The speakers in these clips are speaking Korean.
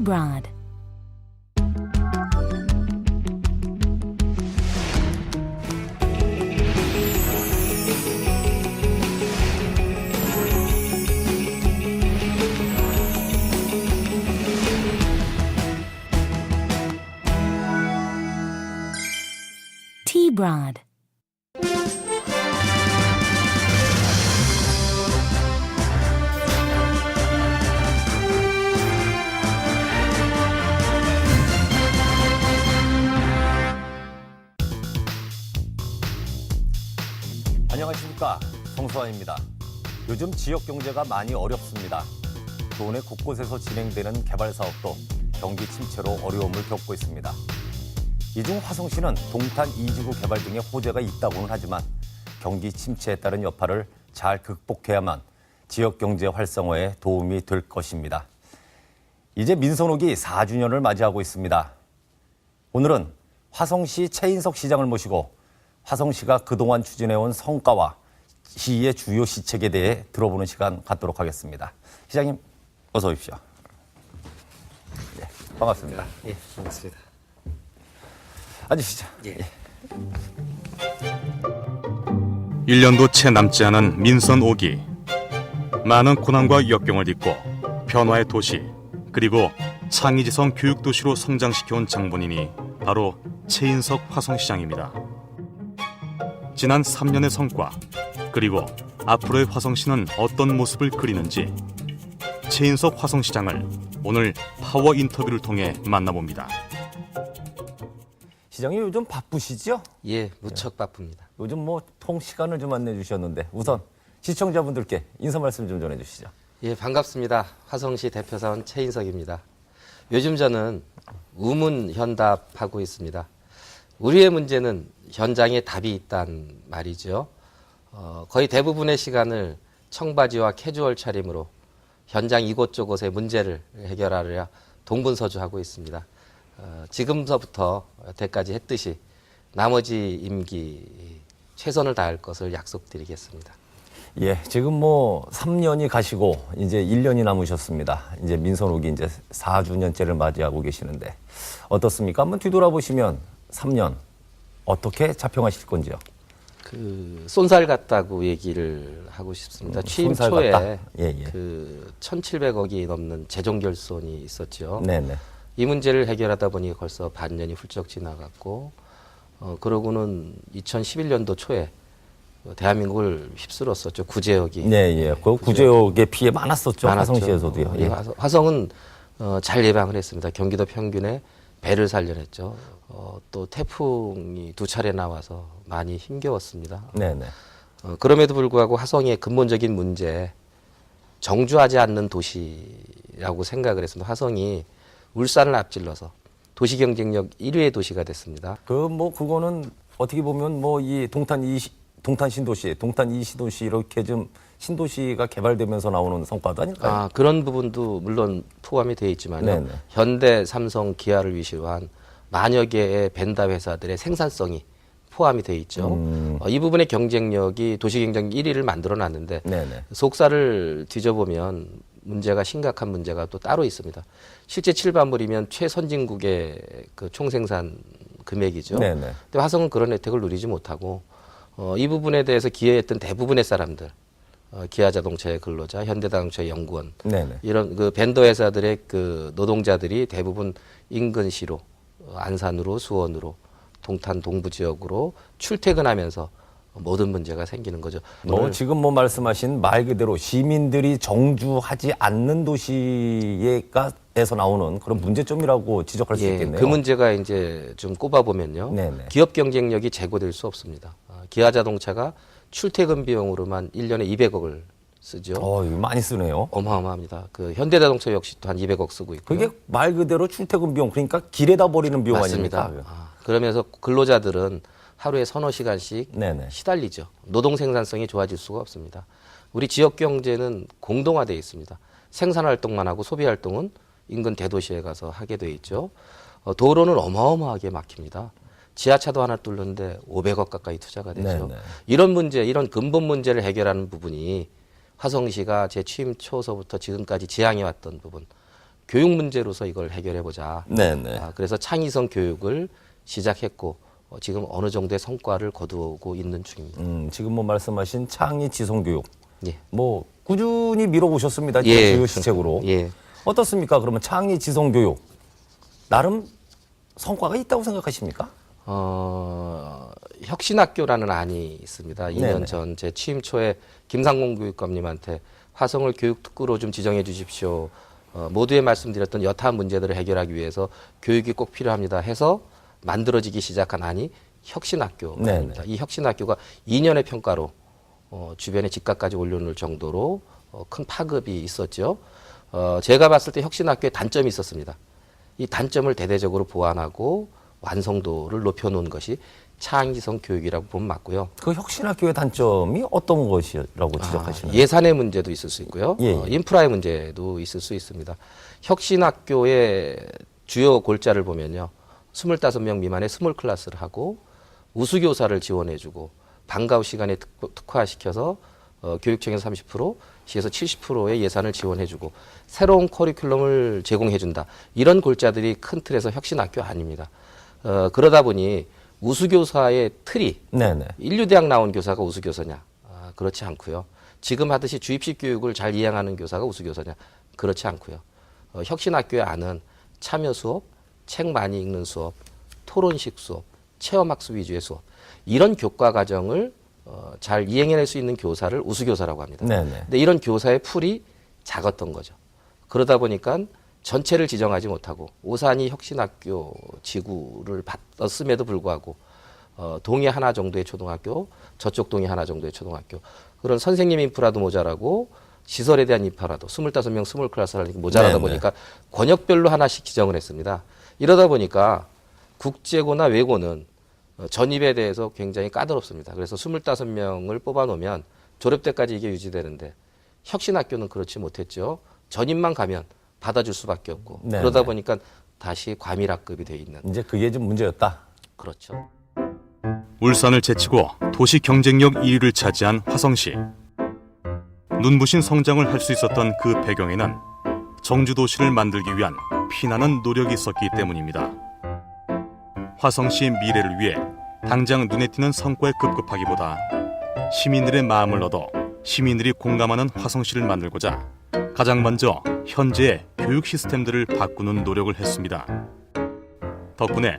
T-Broad. T-Broad. 안녕하십니까, 성수환입니다. 요즘 지역 경제가 많이 어렵습니다. 도내 곳곳에서 진행되는 개발 사업도 경기 침체로 어려움을 겪고 있습니다. 이 중 화성시는 동탄 2지구 개발 등의 호재가 있다고는 하지만 경기 침체에 따른 여파를 잘 극복해야만 지역 경제 활성화에 도움이 될 것입니다. 이제 민선호기 4주년을 맞이하고 있습니다. 오늘은 화성시 최인석 시장을 모시고 화성시가 그동안 추진해온 성과와 시의 주요 시책에 대해 들어보는 시간 갖도록 하겠습니다. 시장님, 어서 오십시오. 네, 반갑습니다. 예, 반갑습니다. 앉으시죠. 예. 1년도 채 남지 않은 민선 5기. 많은 고난과 역경을 딛고 변화의 도시, 그리고 창의지성 교육도시로 성장시켜온 장본인이 바로 최인석 화성시장입니다. 지난 3년의 성과, 그리고 앞으로의 화성시는 어떤 모습을 그리는지 최인석 화성시장을 오늘 파워 인터뷰를 통해 만나봅니다. 시장님 요즘 바쁘시죠? 예, 무척 바쁩니다. 요즘 뭐 통 시간을 좀 안내 주셨는데 우선 시청자분들께 인사 말씀 좀 전해 주시죠. 예, 반갑습니다. 화성시 대표사원 최인석입니다. 요즘 저는 우문현답하고 있습니다. 우리의 문제는 현장에 답이 있단 말이죠. 거의 대부분의 시간을 청바지와 캐주얼 차림으로 현장 이곳저곳의 문제를 해결하려 동분서주하고 있습니다. 지금서부터 여태까지 했듯이 나머지 임기 최선을 다할 것을 약속드리겠습니다. 예, 지금 뭐 3년이 가시고 이제 1년이 남으셨습니다. 이제 민선호기 이제 4주년째를 맞이하고 계시는데 어떻습니까? 한번 뒤돌아보시면 3년 어떻게 자평하실 건지요? 쏜살 같다고 얘기를 하고 싶습니다. 취임 쏜살 초에 같다? 예, 예. 1,700억이 넘는 재정 결손이 있었죠. 네네. 이 문제를 해결하다 보니 벌써 반년이 훌쩍 지나갔고, 그러고는 2011년도 초에 대한민국을 휩쓸었었죠. 구제역이. 네, 예. 그 구제역의 피해 많았었죠. 많았죠. 화성시에서도요. 예. 화성은 잘 예방을 했습니다. 경기도 평균에 배를 살려냈죠. 또 태풍이 2차례 나와서 많이 힘겨웠습니다. 네네. 그럼에도 불구하고 화성의 근본적인 문제, 정주하지 않는 도시라고 생각을 했습니다. 화성이 울산을 앞질러서 도시 경쟁력 1위의 도시가 됐습니다. 그거는 어떻게 보면 뭐 이 동탄 신도시, 동탄 이시도시 이렇게 좀 신도시가 개발되면서 나오는 성과도 아닐까요? 그런 부분도 물론 포함이 되어 있지만 네네. 현대, 삼성, 기아를 위시로 한 만여 개의 벤다 회사들의 생산성이 포함이 되어 있죠. 이 부분의 경쟁력이 도시 경쟁력 1위를 만들어 놨는데 네네. 속사를 뒤져보면 문제가 심각한 문제가 또 따로 있습니다. 실제 7반물이면 최선진국의 그 총생산 금액이죠. 네네. 근데 화성은 그런 혜택을 누리지 못하고 이 부분에 대해서 기여했던 대부분의 사람들, 기아자동차의 근로자, 현대자동차의 연구원, 네네. 이런 그 벤더 회사들의 그 노동자들이 대부분 인근시로 안산으로 수원으로 동탄 동부 지역으로 출퇴근하면서 모든 문제가 생기는 거죠. 지금 말씀하신 말 그대로 시민들이 정주하지 않는 도시에서 나오는 그런 문제점이라고 지적할 수 있겠네요. 그 문제가 이제 좀 꼽아보면요. 네네. 기업 경쟁력이 제고될 수 없습니다. 기아자동차가 출퇴근 비용으로만 1년에 200억을 쓰죠. 이거 많이 쓰네요. 어마어마합니다. 그 현대자동차 역시 또 한 200억 쓰고 있고요. 그게 말 그대로 출퇴근 비용, 그러니까 길에다 버리는 비용 맞습니다. 아닙니까? 그러면서 근로자들은 하루에 서너 시간씩 네네. 시달리죠. 노동 생산성이 좋아질 수가 없습니다. 우리 지역 경제는 공동화되어 있습니다. 생산 활동만 하고 소비 활동은 인근 대도시에 가서 하게 돼 있죠. 도로는 어마어마하게 막힙니다. 지하차도 하나 뚫는데 500억 가까이 투자가 되죠. 네네. 이런 문제, 이런 근본 문제를 해결하는 부분이 화성시가 제 취임 초서부터 지금까지 지향해왔던 부분, 교육 문제로서 이걸 해결해 보자. 네네. 그래서 창의성 교육을 시작했고 지금 어느 정도의 성과를 거두고 있는 중입니다. 지금 뭐 말씀하신 창의 지성 교육. 예. 뭐 꾸준히 밀어오셨습니다. 예. 주요 시책으로. 예. 어떻습니까? 그러면 창의 지성 교육 나름 성과가 있다고 생각하십니까? 혁신학교라는 안이 있습니다. 2년 네네. 전 제 취임 초에 김상공 교육감님한테 화성을 교육특구로 좀 지정해 주십시오. 모두에 말씀드렸던 여타 문제들을 해결하기 위해서 교육이 꼭 필요합니다 해서 만들어지기 시작한 안이 혁신학교입니다. 이 혁신학교가 2년의 평가로 주변의 집값까지 올려놓을 정도로 큰 파급이 있었죠. 제가 봤을 때 혁신학교에 단점이 있었습니다. 이 단점을 대대적으로 보완하고 완성도를 높여놓은 것이 창의성 교육이라고 보면 맞고요. 그 혁신학교의 단점이 어떤 것이라고 지적하시나요? 예산의 문제도 있을 수 있고요. 예, 예. 인프라의 문제도 있을 수 있습니다. 혁신학교의 주요 골자를 보면요. 25명 미만의 스몰 클래스를 하고 우수교사를 지원해주고 방과 후 시간에 특화시켜서 교육청에서 30%, 시에서 70%의 예산을 지원해주고 새로운 커리큘럼을 제공해준다. 이런 골자들이 큰 틀에서 혁신학교 아닙니다. 그러다 보니 우수교사의 틀이 네네. 인류대학 나온 교사가 우수교사냐? 그렇지 않고요. 지금 하듯이 주입식 교육을 잘 이행하는 교사가 우수교사냐? 그렇지 않고요. 혁신학교의 안은 참여 수업, 책 많이 읽는 수업, 토론식 수업, 체험학습 위주의 수업 이런 교과 과정을 잘 이행해낼 수 있는 교사를 우수교사라고 합니다. 네네. 근데 이런 교사의 풀이 작았던 거죠. 그러다 보니까 전체를 지정하지 못하고 오산이 혁신학교 지구를 받았음에도 불구하고 동해 하나 정도의 초등학교, 저쪽 동해 하나 정도의 초등학교 그런 선생님 인프라도 모자라고 시설에 대한 인프라도 25명 스몰 클래스를 모자라다 네네. 보니까 권역별로 하나씩 지정을 했습니다. 이러다 보니까 국제고나 외고는 전입에 대해서 굉장히 까다롭습니다. 그래서 25명을 뽑아놓으면 졸업 때까지 이게 유지되는데 혁신학교는 그렇지 못했죠. 전입만 가면 받아줄 수밖에 없고 네네. 그러다 보니까 다시 과밀학급이 돼 있는 이제 그게 좀 문제였다. 그렇죠. 울산을 제치고 도시 경쟁력 1위를 차지한 화성시. 눈부신 성장을 할 수 있었던 그 배경에는 정주도시를 만들기 위한 피나는 노력이 있었기 때문입니다. 화성시의 미래를 위해 당장 눈에 띄는 성과에 급급하기보다 시민들의 마음을 얻어 시민들이 공감하는 화성시를 만들고자 가장 먼저 현재의 교육 시스템들을 바꾸는 노력을 했습니다. 덕분에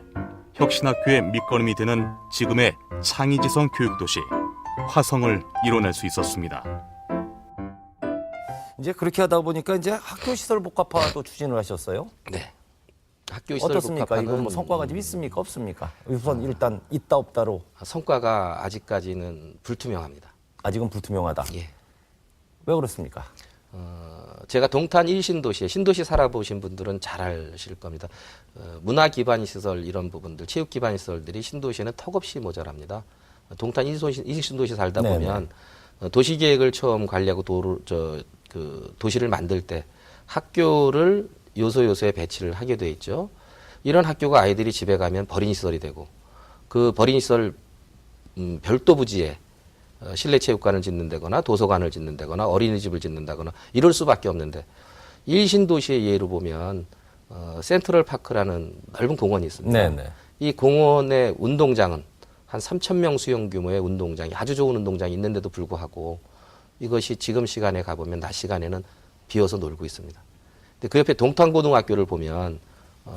혁신학교의 밑거름이 되는 지금의 창의지성 교육도시 화성을 이뤄낼 수 있었습니다. 이제 그렇게 하다 보니까 이제 학교 시설 복합화도 추진을 하셨어요. 네. 학교 시설 어떻습니까? 복합화는 이건 뭐 성과가 좀 있습니까? 없습니까? 우선 일단 있다 없다로 성과가 아직까지는 불투명합니다. 아직은 불투명하다. 예. 왜 그렇습니까? 제가 동탄 1신도시에 신도시 살아보신 분들은 잘 아실 겁니다. 문화 기반 시설 이런 부분들, 체육 기반 시설들이 신도시에는 턱없이 모자랍니다. 동탄 1신도시 살다 네네. 보면 도시 계획을 처음 관리하고 도시를 만들 때 학교를 요소에 배치를 하게 돼 있죠. 이런 학교가 아이들이 집에 가면 버린 시설이 되고 그 버린 시설 별도 부지에 실내 체육관을 짓는다거나 도서관을 짓는다거나 어린이집을 짓는다거나 이럴 수밖에 없는데 일신도시의 예로 보면 센트럴 파크라는 넓은 공원이 있습니다. 네네. 이 공원의 운동장은 한 3,000명 수용 규모의 운동장이 아주 좋은 운동장이 있는데도 불구하고 이것이 지금 시간에 가보면 낮 시간에는 비어서 놀고 있습니다. 근데 그 옆에 동탄고등학교를 보면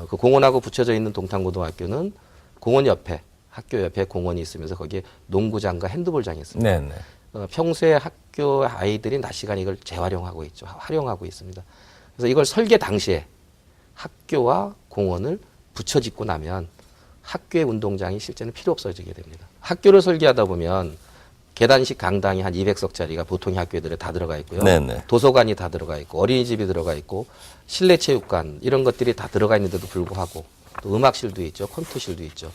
그 공원하고 붙여져 있는 동탄고등학교는 공원 옆에 학교 옆에 공원이 있으면서 거기에 농구장과 핸드볼장이 있습니다. 네네. 평소에 학교 아이들이 낮 시간에 이걸 재활용하고 있죠. 활용하고 있습니다. 그래서 이걸 설계 당시에 학교와 공원을 붙여짓고 나면 학교의 운동장이 실제는 필요 없어지게 됩니다. 학교를 설계하다 보면 계단식 강당이 한 200석짜리가 보통의 학교들에 다 들어가 있고요. 네네. 도서관이 다 들어가 있고 어린이집이 들어가 있고 실내 체육관 이런 것들이 다 들어가 있는데도 불구하고 또 음악실도 있죠. 컴퓨터실도 있죠.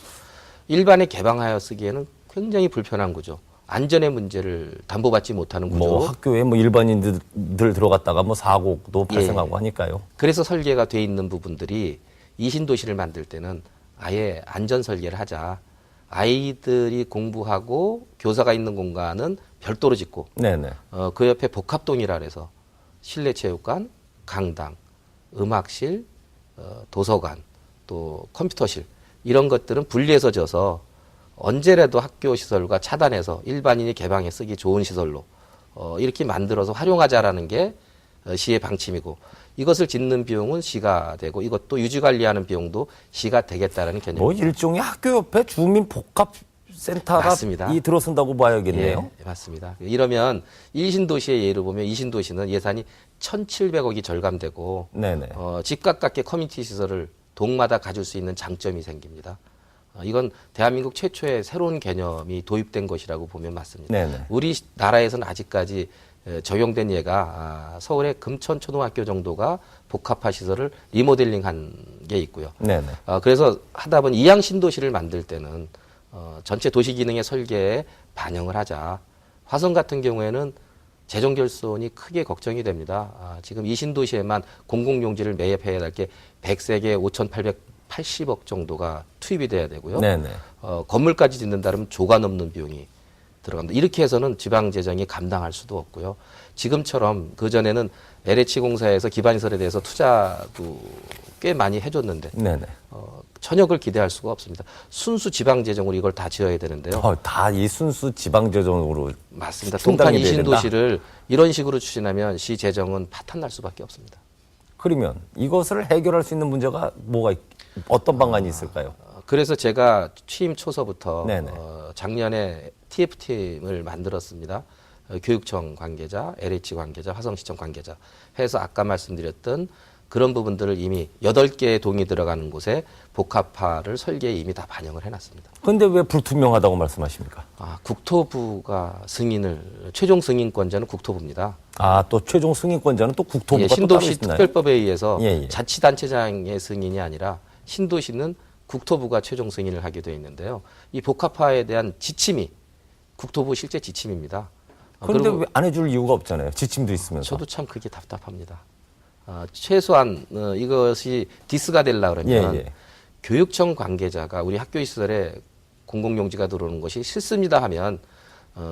일반에 개방하여 쓰기에는 굉장히 불편한 구조. 안전의 문제를 담보받지 못하는 구조. 뭐 학교에 뭐 일반인들 들어갔다가 뭐 사고도 예. 발생하고 하니까요. 그래서 설계가 돼 있는 부분들이 이신도시를 만들 때는 아예 안전 설계를 하자. 아이들이 공부하고 교사가 있는 공간은 별도로 짓고 네네. 그 옆에 복합동이라 해서 실내 체육관, 강당 음악실, 도서관, 또 컴퓨터실 이런 것들은 분리해서 져서 언제라도 학교 시설과 차단해서 일반인이 개방해 쓰기 좋은 시설로 이렇게 만들어서 활용하자라는 게 시의 방침이고 이것을 짓는 비용은 시가 되고 이것도 유지 관리하는 비용도 시가 되겠다라는 개념입니다. 뭐 일종의 학교 옆에 주민 복합 센터가 맞습니다. 이 들어선다고 봐야겠네요. 예, 맞습니다. 이러면 1신도시의 예를 보면 2신도시는 예산이 1,700억이 절감되고 네네. 집 가깝게 커뮤니티 시설을 동마다 가질 수 있는 장점이 생깁니다. 이건 대한민국 최초의 새로운 개념이 도입된 것이라고 보면 맞습니다. 네네. 우리나라에서는 아직까지 적용된 예가 서울의 금천초등학교 정도가 복합화 시설을 리모델링한 게 있고요. 네네. 그래서 하다 보니 이양 신도시를 만들 때는 전체 도시 기능의 설계에 반영을 하자. 화성 같은 경우에는 재정 결손이 크게 걱정이 됩니다. 지금 이 신도시에만 공공용지를 매입해야 할 게 103개 5,880억 정도가 투입이 돼야 되고요. 네네. 건물까지 짓는다 그러면 조가 넘는 비용이 들어갑니다. 이렇게 해서는 지방 재정이 감당할 수도 없고요. 지금처럼 그전에는 LH공사에서 기반시설에 대해서 투자도 꽤 많이 해줬는데 네네. 전혀 그걸 기대할 수가 없습니다. 순수 지방 재정으로 이걸 다 지어야 되는데요. 다 이 순수 지방 재정으로 맞습니다. 충당이 동탄 돼야 된다? 이신도시를 이런 식으로 추진하면 시 재정은 파탄날 수밖에 없습니다. 그러면 이것을 해결할 수 있는 문제가 어떤 방안이 있을까요? 그래서 제가 취임 초서부터 네네. 작년에 TF팀을 만들었습니다. 교육청 관계자, LH 관계자, 화성시청 관계자 해서 아까 말씀드렸던 그런 부분들을 이미 8개의 동이 들어가는 곳에 복합화를 설계에 이미 다 반영을 해놨습니다. 근데 왜 불투명하다고 말씀하십니까? 국토부가 최종 승인권자는 국토부입니다. 또 최종 승인권자는 또 국토부가 예, 또 따로 신도시 있나요? 특별법에 의해서 예. 자치단체장의 승인이 아니라 신도시는 국토부가 최종 승인을 하게 되어 있는데요. 이 복합화에 대한 지침이 국토부 실제 지침입니다. 그런데 그리고 왜 안 해줄 이유가 없잖아요. 지침도 있으면서. 저도 참 그게 답답합니다. 최소한 이것이 디스가 되려고 그러면 예. 교육청 관계자가 우리 학교 시설에 공공용지가 들어오는 것이 싫습니다 하면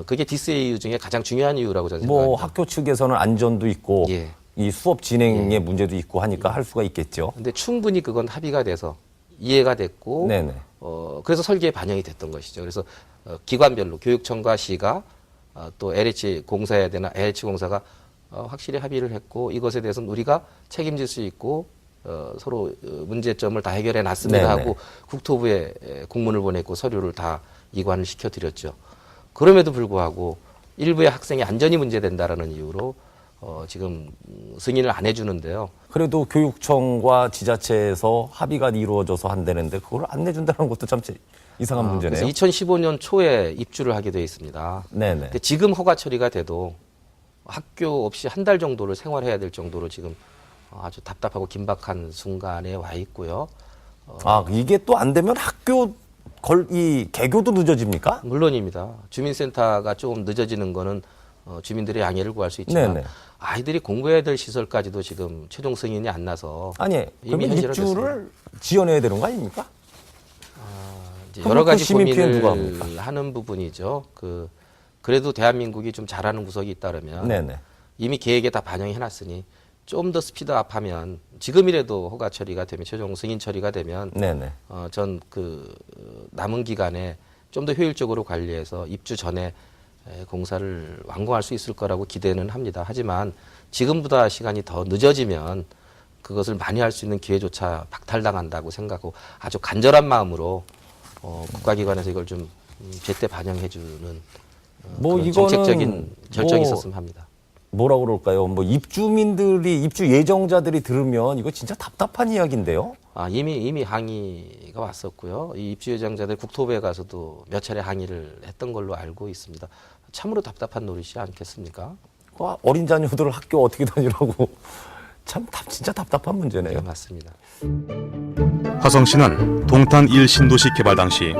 그게 디스의 이유 중에 가장 중요한 이유라고 저는 생각합니다. 학교 측에서는 안전도 있고 예. 이 수업 진행의 문제도 있고 하니까 할 수가 있겠죠. 근데 충분히 그건 합의가 돼서 이해가 됐고 네네. 그래서 설계에 반영이 됐던 것이죠. 그래서 기관별로 교육청과 시가 또 LH 공사해야 되나 LH 공사가 확실히 합의를 했고 이것에 대해서는 우리가 책임질 수 있고 서로 문제점을 다 해결해 놨습니다 네네. 하고 국토부에 공문을 보냈고 서류를 다 이관을 시켜드렸죠. 그럼에도 불구하고 일부의 학생이 안전이 문제된다라는 이유로 지금 승인을 안 해주는데요. 그래도 교육청과 지자체에서 합의가 이루어져서 한다는데 그걸 안 내준다는 것도 참 이상한 문제네요. 그래서 2015년 초에 입주를 하게 되어 있습니다. 네네. 근데 지금 허가 처리가 돼도 학교 없이 한 달 정도를 생활해야 될 정도로 지금 아주 답답하고 긴박한 순간에 와 있고요. 이게 또 안 되면 이 개교도 늦어집니까? 물론입니다. 주민센터가 조금 늦어지는 거는 주민들의 양해를 구할 수 있지만 네네. 아이들이 공부해야 될 시설까지도 지금 최종 승인이 안 나서 아니, 이미 그러면 입주를 지어내야 되는 거 아닙니까? 이제 그럼 여러 그 가지 시민 피해는 누가 고민을 합니까? 하는 부분이죠. 그래도 대한민국이 좀 잘하는 구석이 있다면 네네. 이미 계획에 다 반영해 놨으니 좀 더 스피드업하면 지금이라도 허가 처리가 되면 최종 승인 처리가 되면 네네. 전 남은 기간에 좀 더 효율적으로 관리해서 입주 전에 공사를 완공할 수 있을 거라고 기대는 합니다. 하지만 지금보다 시간이 더 늦어지면 그것을 많이 할 수 있는 기회조차 박탈당한다고 생각하고 아주 간절한 마음으로 국가기관에서 이걸 좀 제때 반영해주는 그런 정책적인 결정이 있었으면 합니다. 뭐라 그럴까요? 입주 예정자들이 들으면 이거 진짜 답답한 이야기인데요. 이미 항의가 왔었고요. 이 입주 예정자들 국토부에 가서도 몇 차례 항의를 했던 걸로 알고 있습니다. 참으로 답답한 노릇이 않겠습니까? 어린 자녀들을 학교 어떻게 다니라고 진짜 답답한 문제네요. 네, 맞습니다. 화성시는 동탄 1신도시 개발 당시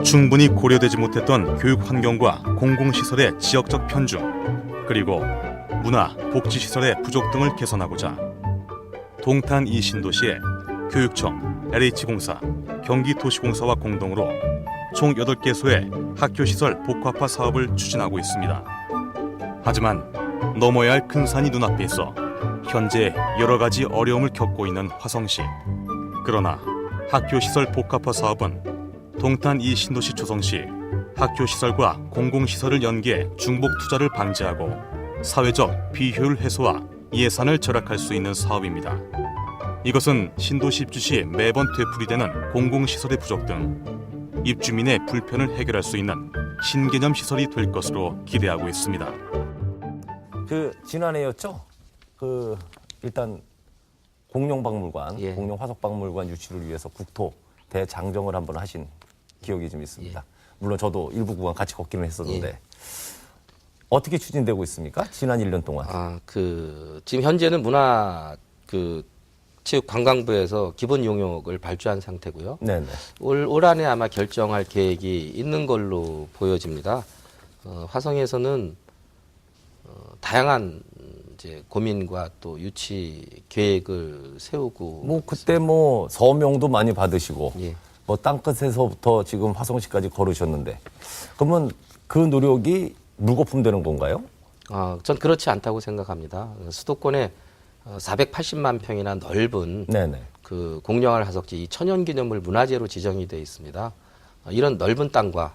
충분히 고려되지 못했던 교육 환경과 공공시설의 지역적 편중, 그리고 문화, 복지시설의 부족 등을 개선하고자 동탄 2신도시에 교육청, LH공사, 경기도시공사와 공동으로 총 8개소의 학교시설 복합화 사업을 추진하고 있습니다. 하지만 넘어야 할 큰 산이 눈앞에 있어 현재 여러 가지 어려움을 겪고 있는 화성시. 그러나 학교시설 복합화 사업은 동탄 이 신도시 조성시 학교시설과 공공시설을 연계해 중복 투자를 방지하고 사회적 비효율 해소와 예산을 절약할 수 있는 사업입니다. 이것은 신도시 입주 시 매번 되풀이되는 공공시설의 부족 등 입주민의 불편을 해결할 수 있는 신개념 시설이 될 것으로 기대하고 있습니다. 지난해였죠? 일단 공룡박물관, 예. 공룡화석박물관 유치를 위해서 국토 대장정을 한번 하신 기억이 좀 있습니다. 물론 저도 일부 구간 같이 걷기는 했었는데 어떻게 추진되고 있습니까? 지난 1년 동안. 지금 현재는 체육관광부에서 기본 용역을 발주한 상태고요. 네네. 올 한해 아마 결정할 계획이 있는 걸로 보여집니다. 화성에서는 다양한 이제 고민과 또 유치 계획을 세우고 그때 서명도 많이 받으시고 예. 땅끝에서부터 지금 화성시까지 걸으셨는데 그러면 그 노력이 물거품 되는 건가요? 전 그렇지 않다고 생각합니다. 수도권에 480만 평이나 넓은 네네. 그 공룡알 화석지 이 천연기념물 문화재로 지정이 되어 있습니다. 이런 넓은 땅과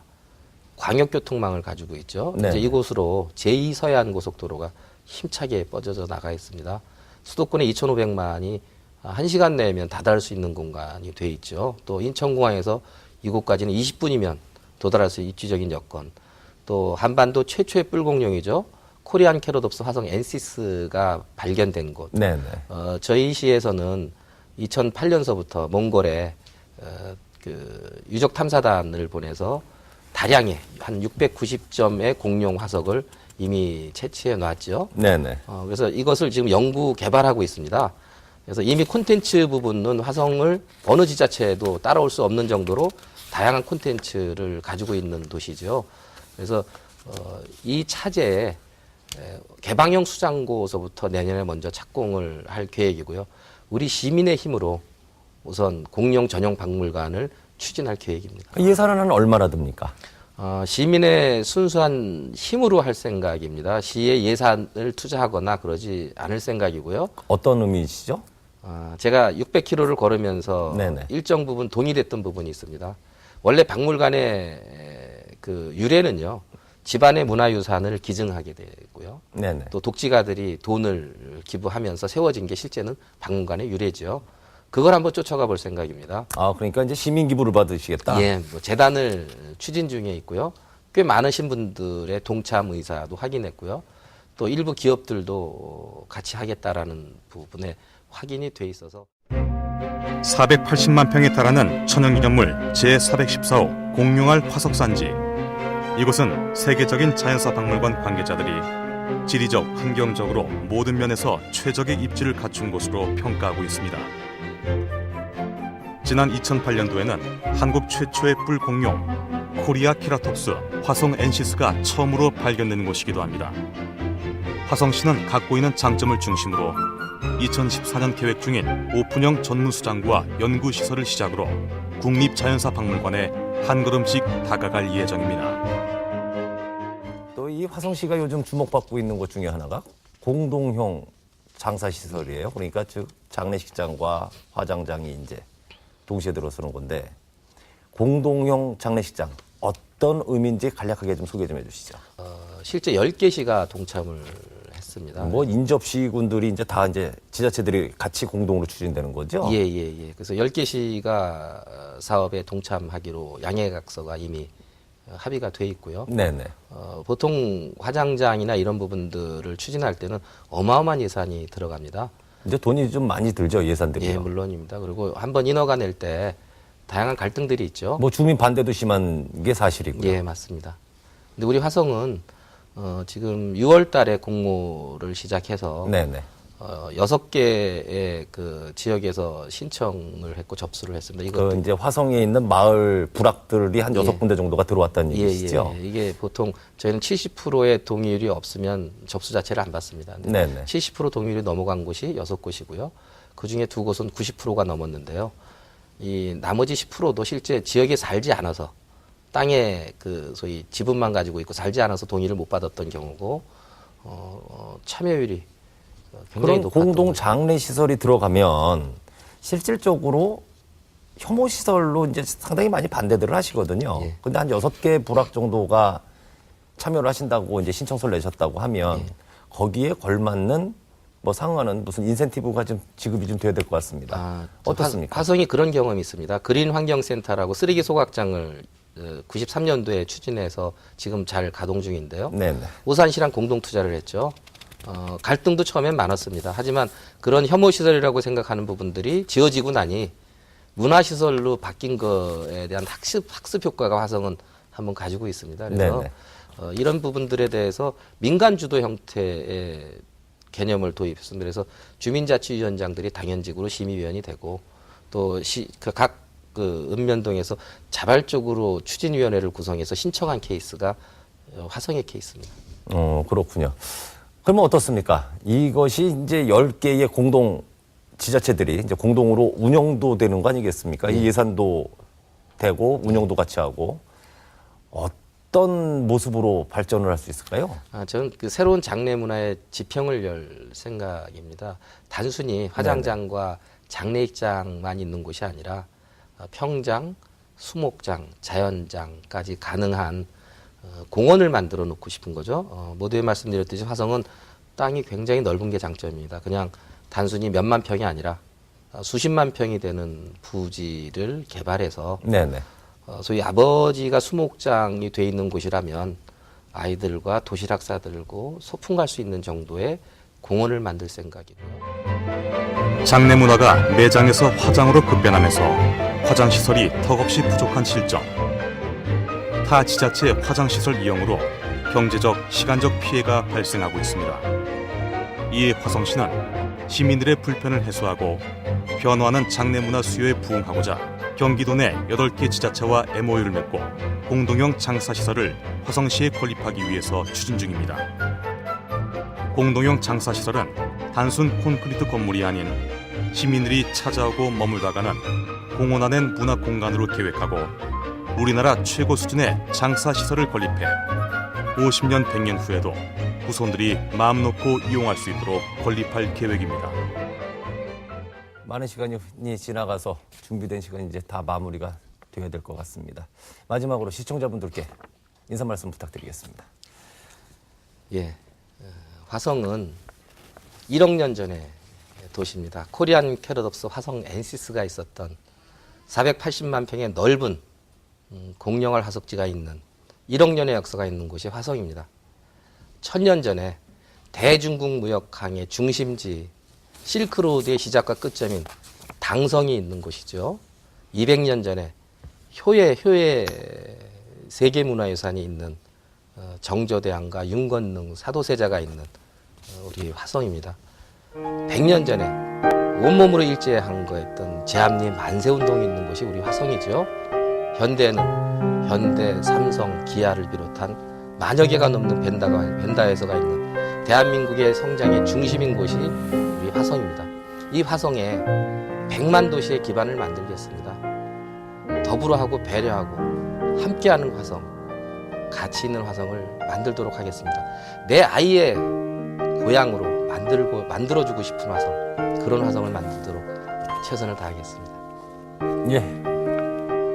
광역교통망을 가지고 있죠. 네. 이제 이곳으로 제2서해안 고속도로가 힘차게 뻗어져 나가 있습니다. 수도권의 2,500만이 1시간 내면 다다를 수 있는 공간이 돼 있죠. 또 인천공항에서 이곳까지는 20분이면 도달할 수 있는 입지적인 여건. 또 한반도 최초의 뿔공룡이죠. 코리안 캐로덥스 화성 엔시스가 발견된 곳. 네네. 저희 시에서는 2008년서부터 몽골에 유적 탐사단을 보내서 다량의 한 690점의 공룡 화석을 이미 채취해 놨죠. 네네. 그래서 이것을 지금 연구 개발하고 있습니다. 그래서 이미 콘텐츠 부분은 화성을 어느 지자체도 따라올 수 없는 정도로 다양한 콘텐츠를 가지고 있는 도시죠. 그래서 이 차제에 개방형 수장고서부터 내년에 먼저 착공을 할 계획이고요. 우리 시민의 힘으로 우선 공룡 전용 박물관을 추진할 계획입니다. 예산은 한 얼마나 듭니까? 시민의 순수한 힘으로 할 생각입니다. 시에 예산을 투자하거나 그러지 않을 생각이고요. 어떤 의미시죠? 제가 600km를 걸으면서 네네. 일정 부분 동의됐던 부분이 있습니다. 원래 박물관의 그 유래는요. 집안의 문화유산을 기증하게 되고요. 네네. 또 독지가들이 돈을 기부하면서 세워진 게 실제는 박물관의 유래죠. 그걸 한번 쫓아가 볼 생각입니다. 그러니까 이제 시민 기부를 받으시겠다. 예, 재단을 추진 중에 있고요. 꽤 많으신 분들의 동참 의사도 확인했고요. 또 일부 기업들도 같이 하겠다라는 부분에 확인이 돼 있어서 480만 평에 달하는 천연기념물 제414호 공룡알 화석산지. 이곳은 세계적인 자연사 박물관 관계자들이 지리적, 환경적으로 모든 면에서 최적의 입지를 갖춘 곳으로 평가하고 있습니다. 지난 2008년도에는 한국 최초의 뿔공룡 코리아 케라톱스 화성 엔시스가 처음으로 발견된 곳이기도 합니다. 화성시는 갖고 있는 장점을 중심으로 2014년 계획 중인 오픈형 전문수장과 연구시설을 시작으로 국립자연사박물관에 한 걸음씩 다가갈 예정입니다. 또 이 화성시가 요즘 주목받고 있는 것 중에 하나가 공동형 장사시설이에요. 그러니까 즉 장례식장과 화장장이 이제 동시에 들어서는 건데 공동형 장례식장 어떤 의미인지 간략하게 좀 소개 좀 해주시죠. 실제 10개 시가 동참을 했습니다. 인접시군들이 이제 다 이제 지자체들이 같이 공동으로 추진되는 거죠? 예. 그래서 10개 시가 사업에 동참하기로 양해각서가 이미 합의가 돼 있고요. 네네. 보통 화장장이나 이런 부분들을 추진할 때는 어마어마한 예산이 들어갑니다. 이제 돈이 좀 많이 들죠, 예산들이. 예, 물론입니다. 그리고 한번 인허가 낼 때 다양한 갈등들이 있죠. 주민 반대도 심한 게 사실이고요. 예, 맞습니다. 근데 우리 화성은 지금 6월 달에 공모를 시작해서 네네. 6개의 그 지역에서 신청을 했고 접수를 했습니다. 이것도 이제 화성에 있는 마을 부락들이 한 6군데 정도가 들어왔다는 얘기시죠? 예. 이게 보통 저희는 70%의 동의율이 없으면 접수 자체를 안 받습니다. 네네. 70% 동의율이 넘어간 곳이 6곳이고요. 그중에 2곳은 90%가 넘었는데요. 이 나머지 10%도 실제 지역에 살지 않아서 땅에 그 소위 지분만 가지고 있고 살지 않아서 동의를 못 받았던 경우고 참여율이 굉장히 그런 높았던 공동 거죠. 장례 시설이 들어가면 실질적으로 혐오 시설로 이제 상당히 많이 반대들을 하시거든요. 예. 근데 한 6개 부락 정도가 참여를 하신다고 이제 신청서를 내셨다고 하면 거기에 걸맞는 뭐 상관은 무슨 인센티브가 좀 지급이 좀 돼야 될 것 같습니다. 어떻습니까? 화성이 그런 경험이 있습니다. 그린 환경센터라고 쓰레기 소각장을 93년도에 추진해서 지금 잘 가동 중인데요. 네네. 우산시랑 공동 투자를 했죠. 갈등도 처음엔 많았습니다. 하지만 그런 혐오 시설이라고 생각하는 부분들이 지어지고 나니 문화 시설로 바뀐 거에 대한 학습 효과가 화성은 한번 가지고 있습니다. 그래서 이런 부분들에 대해서 민간 주도 형태의 개념을 도입했습니다. 그래서 주민자치위원장들이 당연직으로 심의위원이 되고 또 각 읍면동에서 자발적으로 추진위원회를 구성해서 신청한 케이스가 화성의 케이스입니다. 그렇군요. 그러면 어떻습니까? 이것이 이제 10개의 공동 지자체들이 이제 공동으로 운영도 되는 거 아니겠습니까? 이 예산도 되고 운영도 같이 하고 어떤 모습으로 발전을 할 수 있을까요? 저는 그 새로운 장례 문화의 지평을 열 생각입니다. 단순히 화장장과 장례식장만 있는 곳이 아니라 평장, 수목장, 자연장까지 가능한 공원을 만들어 놓고 싶은 거죠. 모두에 말씀드렸듯이 화성은 땅이 굉장히 넓은 게 장점입니다. 그냥 단순히 몇만 평이 아니라 수십만 평이 되는 부지를 개발해서 네네. 소위 아버지가 수목장이 돼 있는 곳이라면 아이들과 도시락싸들고 소풍 갈 수 있는 정도의 공원을 만들 생각이고요. 장례 문화가 매장에서 화장으로 급변하면서 화장 시설이 턱없이 부족한 실정. 타 지자체 화장 시설 이용으로 경제적, 시간적 피해가 발생하고 있습니다. 이에 화성시는 시민들의 불편을 해소하고 변화하는 장례 문화 수요에 부응하고자 경기도 내 8개 지자체와 MOU를 맺고 공동형 장사시설을 화성시에 건립하기 위해서 추진 중입니다. 공동형 장사시설은 단순 콘크리트 건물이 아닌 시민들이 찾아오고 머물다가는 공원 안엔 문화 공간으로 계획하고 우리나라 최고 수준의 장사시설을 건립해 50년, 100년 후에도 후손들이 마음 놓고 이용할 수 있도록 건립할 계획입니다. 많은 시간이 지나가서 준비된 시간이 이제 다 마무리가 되어야 될 것 같습니다. 마지막으로 시청자분들께 인사 말씀 부탁드리겠습니다. 예, 화성은 1억 년 전의 도시입니다. 코리안 캐러덥스 화성 엔시스가 있었던 480만 평의 넓은 공룡알 화석지가 있는 1억 년의 역사가 있는 곳이 화성입니다. 1000년 전에 대중국 무역항의 중심지 실크로드의 시작과 끝점인 당성이 있는 곳이죠. 200년 전에 효의 세계문화유산이 있는 정조대왕과 윤건능 사도세자가 있는 우리 화성입니다. 100년 전에 온몸으로 일제한 거였던 제암리 만세운동이 있는 곳이 우리 화성이죠. 현대는 현대, 삼성, 기아를 비롯한 만여 개가 넘는 벤다회사가 있는 대한민국의 성장의 중심인 곳이 우리 화성입니다. 이 화성에 100만 도시의 기반을 만들겠습니다. 더불어하고 배려하고 함께하는 화성, 가치 있는 화성을 만들도록 하겠습니다. 내 아이의 고향으로 만들어주고 싶은 화성, 그런 화성을 만들도록 최선을 다하겠습니다. 예,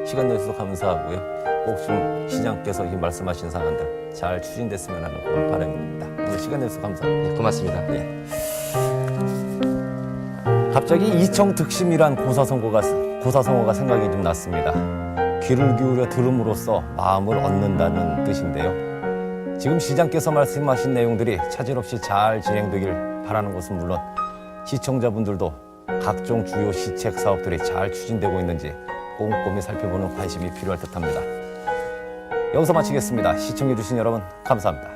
시간 내주셔서 감사하고요. 꼭 좀 시장께서 이 말씀하신 사안들 잘 추진됐으면 하는 그런 바람입니다. 오늘 시간 내주셔서 감사합니다. 네, 고맙습니다. 예. 갑자기 이청득심이란 고사성어가 생각이 좀 났습니다. 귀를 기울여 들음으로써 마음을 얻는다는 뜻인데요. 지금 시장께서 말씀하신 내용들이 차질 없이 잘 진행되길 바라는 것은 물론 시청자분들도 각종 주요 시책 사업들이 잘 추진되고 있는지 꼼꼼히 살펴보는 관심이 필요할 듯합니다. 여기서 마치겠습니다. 시청해주신 여러분 감사합니다.